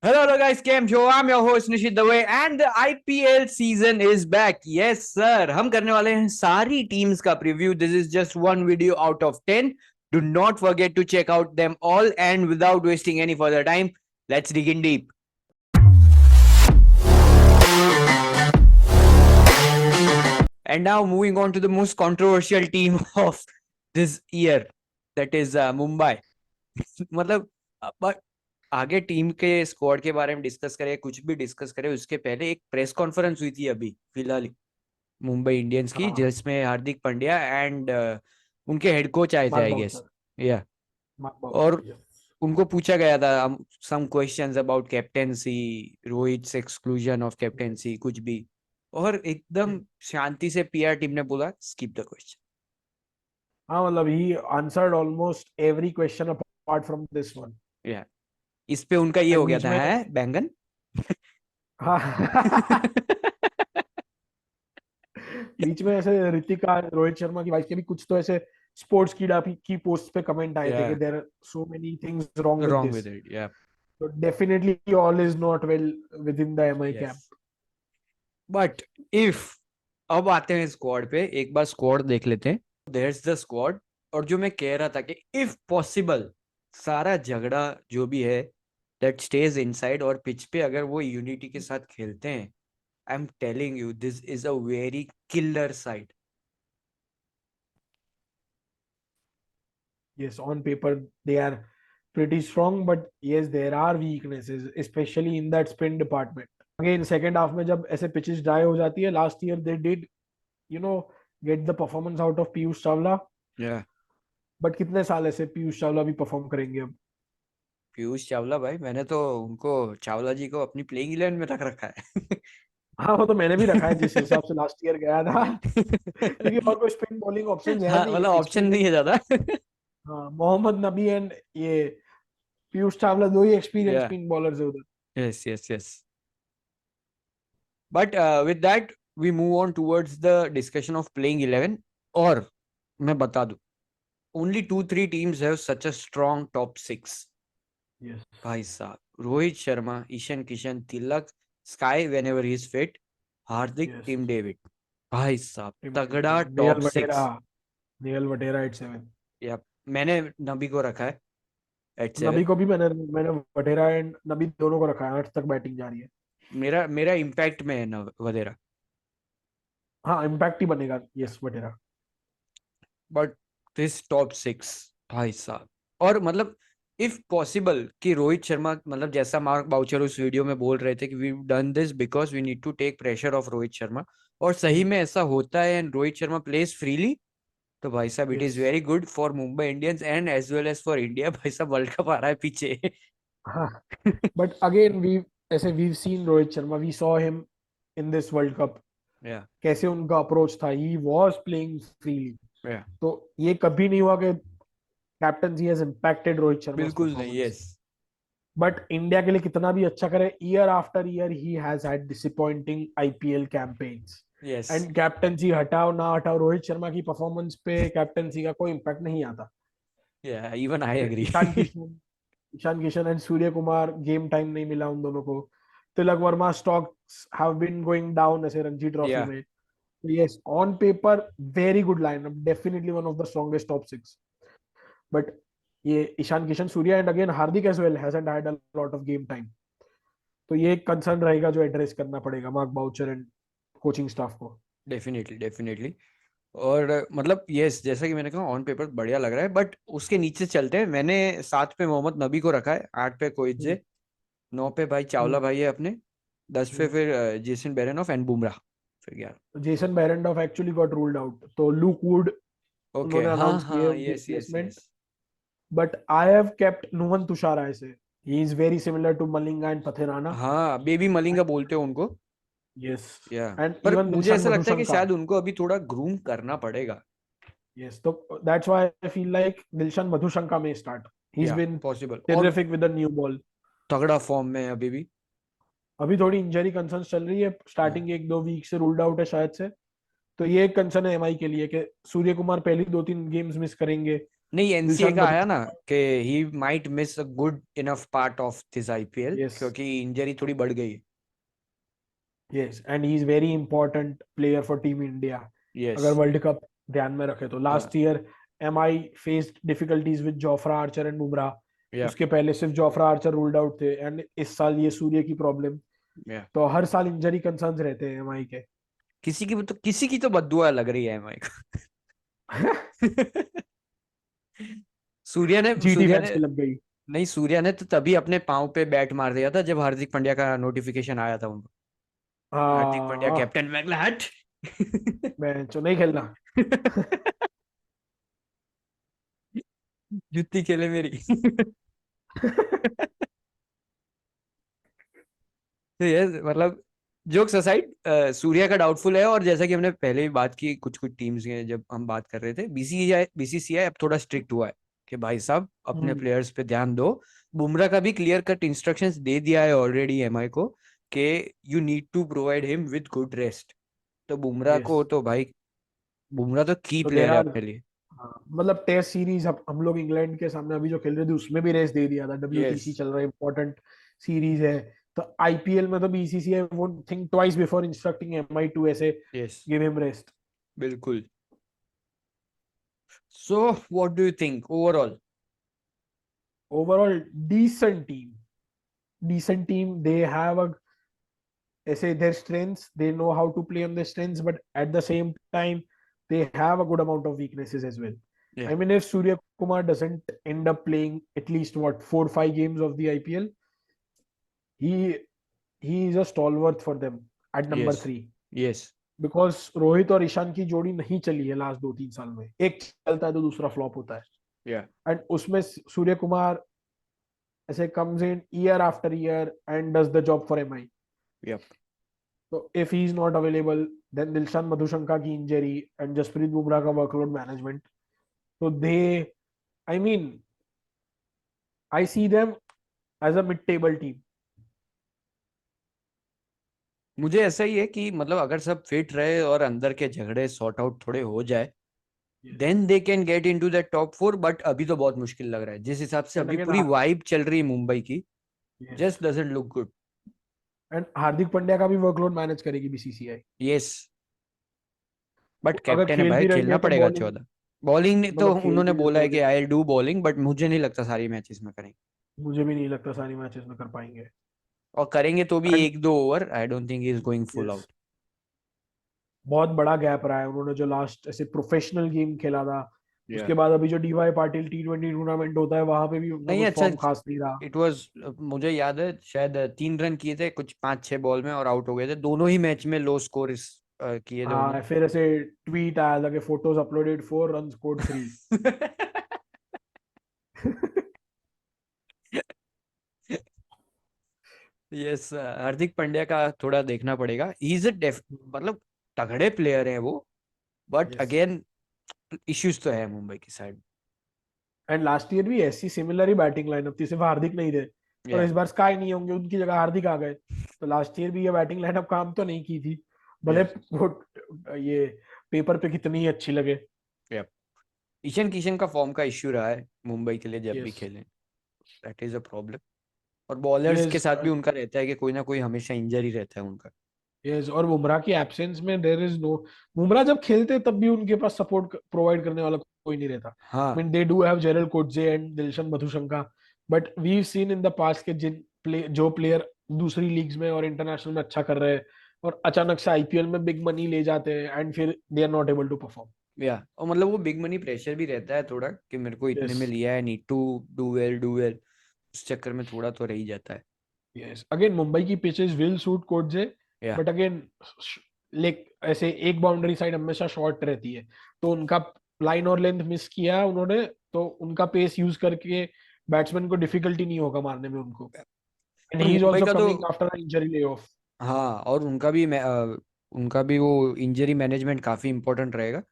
Hello guys, Cam Show. I'm your host Nishit Dave and the IPL season is back. Yes sir, हम करने वाले हैं सारी teams का preview. This is just one video out of 10. Do not forget to check out them all, and without wasting any further time, let's dig in deep. And now moving on to the most controversial team of this year, that is Mumbai. मतलब but आगे team के squad के बारे में discuss करें, कुछ भी discuss करें, उसके पहले एक प्रेस कॉन्फ्रेंस हुई थी अभी फिलहाल मुंबई इंडियंस की, जिसमें हार्दिक पांड्या एंड उनके हेड कोच आए थे आई गेस, या और उनको पूछा गया था some questions about captaincy, Rohit exclusion of captaincy, कुछ भी, और एकदम शांति से पीआर टीम ने बोला स्किप द क्वेश्चन. हाँ मतलब he answered almost every question apart from this one. या इस पे उनका ये हो गया बीच था, में है बैंगन. हाँ बीच में ऐसे ऋतिका रोहित शर्मा की वाइफ के भी कुछ तो ऐसे स्पोर्ट्स की पोस्ट पे कमेंट आए थे कि there are so many things wrong with this. It. या So definitely all is not well within the MI camp. But if अब आते हैं स्क्वाड पे, एक बार स्क्वाड देख लेते हैं. There's the squad. और जो मैं कह रहा था कि इफ पॉसिबल सारा झगड़ा जो भी है दैट स्टेज इनसाइड, और पिच पे अगर वो यूनिटी के साथ खेलते हैं, I am telling you this is a very killer side. Yes, on paper they are pretty strong, but yes, there are weaknesses, especially in that spin department. Again, second half में जब ऐसे pitches dry हो जाती है, last year they did, get the performance out of Piyush Chawla. Yeah. But कितने साल ऐसे पीयूष चावला भी परफॉर्म करेंगे अब? पीयूष चावला भाई, मैंने तो उनको चावला जी को अपनी प्लेइंग 11 में रख रखा है. हाँ वो तो मैंने भी रखा है जिस हिसाब से लास्ट ईयर गया था. क्योंकि और कोई स्पिन बॉलिंग ऑप्शन है हाँ, नहीं. मतलब ऑप्शन नहीं है ज्यादा. हाँ, मोहम्मद नबी एंड ये पीयूष चावला दो ही एक्सपीरियंस स्पिन बॉलर्स है उधर. Yes, yes, yes. But with that, we move on towards the discussion of playing 11. और मैं बता दूं, only 2-3 teams have such a strong top 6. Yes. भाई साहब, Rohit Sharma, Ishan Kishan, Tilak, SKY whenever he is fit, Hardik, Tim David. भाई साहब तगड़ा टॉप 6. नेयल वटेरा एट 7. या मैंने नबी को रखा है एट 7. नबी को भी मैंने वटेरा एंड नबी दोनों को रखा है. 8 तक बैटिंग जा रही है. मेरा इम्पैक्ट में है ना वगैरह. हाँ इम्पैक्ट ही बनेगा. यस वटेरा. बट दिस टॉप 6 भाई साहब. और मतलब इफ पॉसिबल कि रोहित शर्मा, मतलब जैसा मार्क बाउचर उस वीडियो में बोल रहे थे कि we done this because we need to take pressure off Rohit Sharma, और सही में ऐसा होता है and Rohit Sharma plays freely, तो भाई साहब it is very good for Mumbai Indians and as well as for India. भाई साहब वर्ल्ड कप आ रहा है पीछे. हाँ but again we seen Rohit Sharma. We saw him in this world cup. कैसे उनका अप्रोच था. He was playing freely. तो ये कभी नहीं हुआ कि captaincy has impacted Rohit Sharma. बिल्कुल नहीं. यस. बट इंडिया के लिए कितना भी अच्छा करे, year after year he has had disappointing IPL campaigns. And captaincy हटाओ ना हटाओ, रोहित शर्मा की परफॉर्मेंस पे कैप्टनसी का कोई इंपैक्ट नहीं आता. Even I agree. Ishan Kishan and Surya Kumar, game time नहीं मिला उन दोनों को. Tilak Varma stocks have been going down ऐसे रणजी ट्रॉफी में. Yes, on paper, very good lineup. Definitely one of the strongest top 6. But ये Ishan Kishan, Surya and again Hardik as well hasn't had a lot of game time. तो ये एक कंसर्न रहेगा जो address करना पड़ेगा Mark Boucher and coaching staff को. Definitely. और मतलब यस, जैसा कि मैंने कहा ऑन पेपर बढ़िया लग रहा है, बट उसके नीचे चलते हैं. मैंने 7 पे मोहम्मद नबी को रखा है, 8 पे कोइत्जे, 9 पे भाई चावला भाई है अपने, 10 पे फिर जेसन बेरेनॉफ एंड बुमराह. फिर 11 Jason Behrendorff actually got ruled out. तो लुक वुड उन्होंने अनाउंस किया replacement. But I have kept Nuwan Thushara ऐसे. He is very similar to Malinga and Pathirana. हाँ, बेबी मलिंगा बोलते हैं उनको. यस. एंड पर मुझे ऐसा लगता है कि शायद उनको अभी थोड़ा ग्रूम करना पड़ेगा. यस, तो that's why I feel like Dilshan Madushanka में start. He is been possible terrific with the new ball. तगड़ा फॉर्म में है अभी भी. अभी थोड़ी इंजरी कंसर्न्स चल रही है. स्टार्टिंग 1-2 वीक से रूल्ड आउट है शायद से. तो ये एक कंसर्न है एमआई के लिए कि सूर्य कुमार पहली 2-3 गेम्स मिस करेंगे. नहीं, एनसीए दिलशान का आया ना मधुशंका, कि he might miss a good enough part of this IPL yes क्योंकि इंजरी थोड़ी बढ़ गई है। Yes, and he is very important player for team India. Yes. अगर वर्ल्ड कप ध्यान में रखे तो हाँ। Last year MI faced difficulties with Jofra Archer and Bumrah. या उसके पहले सिर्फ जोफ्रा आर्चर रूल्ड आउट थे, एंड इस साल ये सूर्य की प्रॉब्लम। या तो हर साल इंजरी कंसर्न्स रहते हैं एमआई के। किसी की तो बददुआ लग रही है एमआई को। जीटी सूर्या फैंस ने की लग गई। नहीं, सूर्या ने तो तभी अपने पाँव पे बैट मार दिया था जब हार्दिक पांड्या का नोटिफिकेशन आया था उनको। हार्दिक पांड्या हाँ, कैप्टन, मैं बोला, हट। मैं तो नहीं खेलना। जुत्ती खेले मेरी। तो ये मतलब जोक्स असाइड, सूर्या का डाउटफुल है। और जैसा कि हमने पहले भी बात की कुछ कुछ टीम्स के, जब हम बात कर रहे थे, बीसीसीआई अब थोड़ा स्ट्रिक्ट हुआ है कि भाई साहब अपने हम्म, प्लेयर्स पे ध्यान दो। बुमराह का भी क्लियर कट इंस्ट्रक्शंस दे दिया है ऑलरेडी एमआई को कि you need to provide him with good rest. तो बुमराह यस। को तो भाई, बुमराह तो की तो देर प्लेयर है आर, अपने लिए। मतलब टेस्ट सीरीज हम लोग इंग्लैंड के सामने अभी जो खेल रहे थे उसमें भी रेस्ट दे दिया था। यस। डब्ल्यूटीसी चल रहा है, इंपॉर्टेंट सीरीज है। तो आईपीएल में तो BCCI won't think twice before instructing MI to ऐसे यस। Give him rest. बिल्कुल। So what do you think overall? Overall decent team, decent team. They have a ऐसे their strengths, they know how to play on their strengths, but at the same time they have a good amount of weaknesses as well. या I mean, if Surya Kumar doesn't end up playing at least what 4 5 games of the IPL, he he is a stalwart for them at number yes. 3, yes. because Rohit और ईशान की जोड़ी नहीं चली है last 2 3 साल में। एक चलता है तो दूसरा फ्लॉप होता है, या एंड उसमें सूर्य कुमार ऐसे comes in year after year and does the job for MI. या So if he is not available, then Dilshan Madhushanka ki injury and Jasprit Bumrah ka workload management. So they, I mean, I see them as a mid-table team. मुझे ऐसा ही है कि मतलब अगर सब fit रहे और अंदर के झगड़े सॉर्ट आउट थोड़े हो जाए, Yes. Then they can get into that top 4। But अभी तो बहुत मुश्किल लग रहा है जिस हिसाब से But अभी again, पूरी वाइब चल रही है मुंबई की। yes. Just doesn't look good. And Hardik Pandya का भी वर्कलोड मैनेज करेगी बीसीसीआई। यस। बट अगर कैप्टन है खेल भाई, भी रही खेलना है तो पड़ेगा बॉलिंग, 14। बॉलिंग ने तो मतलब खेल उन्होंने भी रही है बोला है कि bowling, I will do bowling, but मुझे नहीं लगता सारी मैचेस में करेंगे। मुझे भी नहीं लगता सारी मैचेस में कर पाएंगे। और करेंगे तो भी एंड एक दो over. I don't think he is going full yes, out. बहुत बड़ा गैप रहा है। उन्होंने जो लास्ट ऐसे प्रोफेशनल गेम खेला था, या उसके बाद अभी जो डीवाई पाटिल T20 टूर्नामेंट होता है वहां पे भी उनका नहीं, कुछ अच्छा। फॉर्म खास नहीं रहा। इट वाज, मुझे याद है शायद 3 रन किए थे कुछ 5 6 बॉल में और आउट हो गए थे। दोनों ही मैच में लो स्कोर किए थे हाँ, फिर ऐसे ट्वीट आया था कि फोटोज अपलोडेड 4 रन स्कोर्ड 3। उन्होंने। यस, हार्दिक पांड्या का थोड़ा देखना पड़ेगा। ही इज मतलब तगड़े प्लेयर है वो। बट यस, अगेन इश्यूज तो है मुंबई की साइड। एंड लास्ट ईयर भी ऐसी सिमिलर ही बैटिंग लाइनअप थी, सिर्फ हार्दिक नहीं थे। और या इस बार स्काई नहीं होंगे, उनकी जगह हार्दिक आ गए। तो लास्ट ईयर भी ये बैटिंग लाइनअप काम तो नहीं की थी, भले यस। वो ये पेपर पे कितनी अच्छी लगे। या ईशान किशन का फॉर्म का इश्यू रहा है मुंबई के लिए जब भी यस, खेले। That is a problem. और बॉलर्स के यस, साथ भी उनका रहता है कि कोई ना कोई हमेशा इंजरी रहता है उनका। यस। और बुमराह की एब्सेंस में देयर इज नो, बुमराह जब खेलते तब भी उनके पास सपोर्ट प्रोवाइड करने वाला कोई नहीं रहता। हाँ। I mean, they do have Gerald Coetzee and Dilshan Madhushanka, but we've seen in the past कि जो प्लेयर दूसरी लीग्स में और इंटरनेशनल में अच्छा कर रहे हैं और अचानक से आईपीएल में बिग मनी ले जाते हैं, एंड फिर they are not able to perform. या और मतलब वो बिग मनी प्रेशर भी रहता है थोड़ा कि मेरे को इतने यस, में लिया है, need to do well do well. उस चक्कर में थोड़ा तो रह ही जाता है। यस। अगेन मुंबई की पिचेस विल सूट कोटजे, या बट अगेन लेक ऐसे एक बाउंड्री साइड हमेशा शॉर्ट रहती है। तो उनका लाइन और लेंथ मिस किया उन्होंने, तो उनका पेस यूज करके बैट्समैन को डिफिकल्टी नहीं होगा मारने में उनको। एंड और ही इज मुंबई आल्सो का तो coming after injury lay off. हाँ, और उनका भी वो इंजरी मैनेजमेंट काफी इंपॉर्टेंट रहेगा।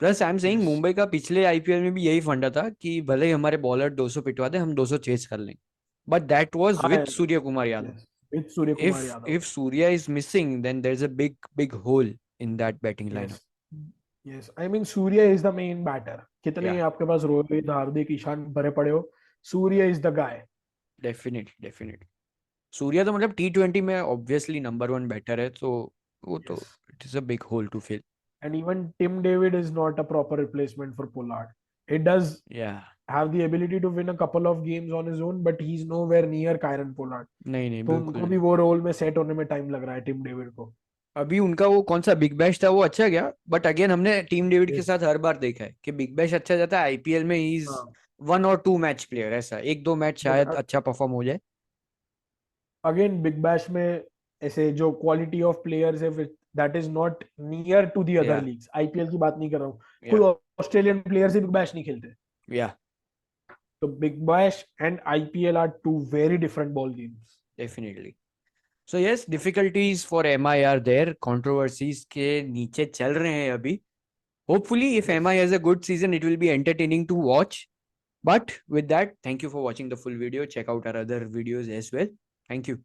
Plus I am saying yes, Mumbai का पिछले आईपीएल में भी यही फंडा था कि भले ही हमारे बॉलर 200 पिटवा दे, हम 200 चेस कर लेंगे। बट दैट वाज हाँ, with Surya Kumar Yadav. Yes, with Surya Kumar if Yadav. If Surya is missing then there is a big big hole in that batting yes, lineup. Yes, I mean Surya is the main batter. कितने Yeah. आपके पास रोहित, हार्दिक, ईशान भरे पड़े हो, Surya is the guy. Definitely. Surya तो मतलब T20 में obviously number 1 batter है, तो वो तो Yes. It is a big hole to fill. And even Tim David is not a proper replacement for Pollard. He does या have the ability to win a couple of games on his own, but he's nowhere near Kyron Pollard. नहीं तो बिल्कुल उनको भी नहीं. वो role में set होने में टाइम लग रहा है टिम डेविड को. अभी उनका वो कौन सा बिग बैश था वो अच्छा गया, बट अगेन हमने टीम डेविड के Yes. साथ हर बार देखा है कि बिग बैश अच्छा जाता है, आईपीएल में ही इज हाँ. 1 और 2 मैच प्लेयर, ऐसा 1-2 मैच शायद बट अच्छा परफॉर्म हो जाए. अगेन बिग बैश में ऐसे जो क्वालिटी ऑफ प्लेयर्स है that is not near to the other या लीग्स. आईपीएल की बात नहीं कर रहा हूँ. कोई या ऑस्ट्रेलियन प्लेयर से बिग बैश नहीं खेलते. या तो big bash and IPL are two very different ball games. Definitely. So yes, difficulties for MI are there, controversies के नीचे चल रहे हैं अभी. Hopefully, if Yes. MI has a good season, it will be entertaining to watch. But with that, thank you for watching the full video. Check out our other videos as well. Thank you.